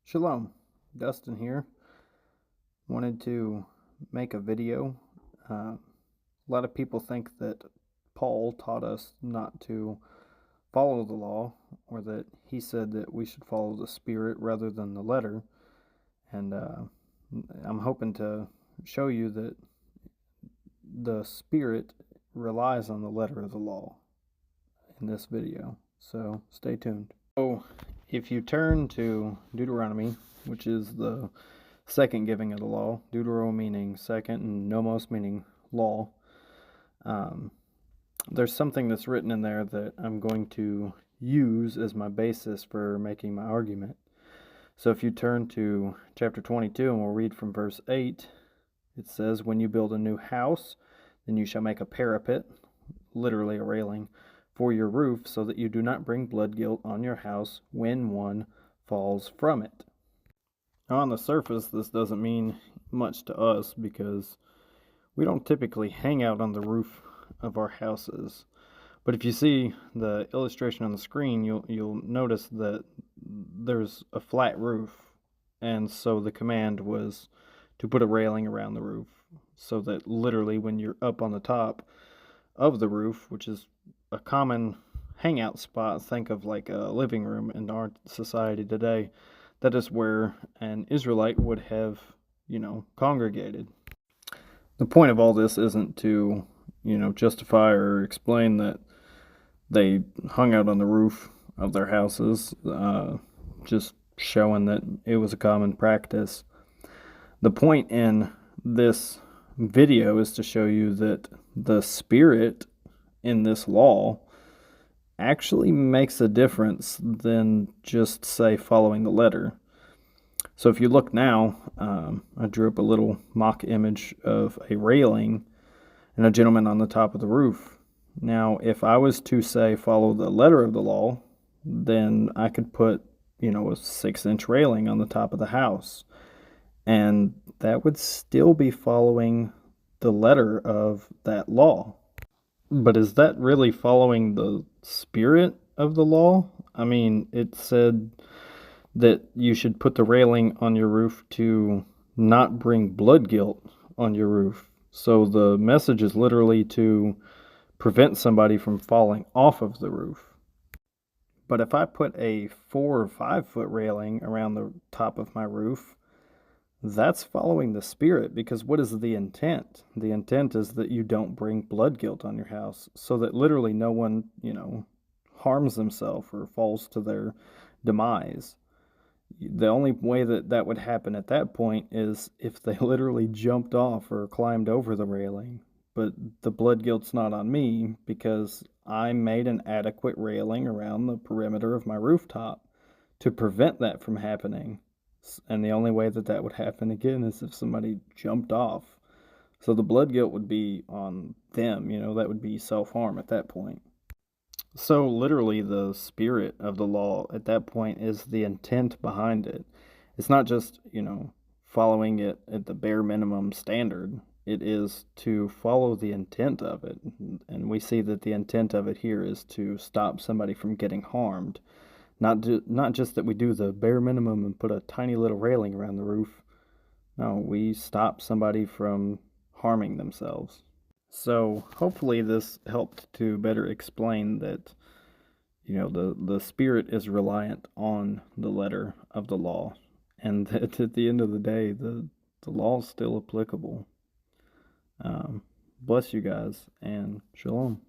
Shalom, Dustin here. Wanted to make a video. A lot of people think that Paul taught us not to follow the law, or that he said that we should follow the Spirit rather than the letter. And I'm hoping to show you that the Spirit relies on the letter of the law in this video. So stay tuned. So if you turn to Deuteronomy, which is the second giving of the law, Deutero meaning second and nomos meaning law, there's something that's written in there that I'm going to use as my basis for making my argument. So if you turn to chapter 22 and we'll read from verse 8, it says, "When you build a new house, then you shall make a parapet," literally a railing, "for your roof, so that you do not bring blood guilt on your house when one falls from it." Now, on the surface, this doesn't mean much to us because we don't typically hang out on the roof of our houses. But if you see the illustration on the screen, you'll notice that there's a flat roof, and so the command was to put a railing around the roof so that literally when you're up on the top of the roof, which is a common hangout spot, think of like a living room in our society today, that is where an Israelite would have, congregated. The point of all this isn't to, justify or explain that they hung out on the roof of their houses, just showing that it was a common practice. The point in this video is to show you that the Spirit in this law actually makes a difference than just, say, following the letter. So if you look now, I drew up a little mock image of a railing and a gentleman on the top of the roof. Now, if I was to, say, follow the letter of the law, then I could put, a 6-inch railing on the top of the house. And that would still be following the letter of that law. But is that really following the spirit of the law? I mean, it said that you should put the railing on your roof to not bring blood guilt on your roof. So the message is literally to prevent somebody from falling off of the roof. But if I put a 4 or 5 foot railing around the top of my roof, that's following the Spirit, because what is the intent? The intent is that you don't bring blood guilt on your house, so that literally no one, harms themselves or falls to their demise. The only way that that would happen at that point is if they literally jumped off or climbed over the railing. But the blood guilt's not on me because I made an adequate railing around the perimeter of my rooftop to prevent that from happening. And the only way that that would happen again is if somebody jumped off. So the blood guilt would be on them, that would be self-harm at that point. So literally the spirit of the law at that point is the intent behind it. It's not just, following it at the bare minimum standard. It is to follow the intent of it. And we see that the intent of it here is to stop somebody from getting harmed. Not just that we do the bare minimum and put a tiny little railing around the roof. No, we stop somebody from harming themselves. So hopefully this helped to better explain that, the Spirit is reliant on the letter of the law, and that at the end of the day, the law is still applicable. Bless you guys, and shalom.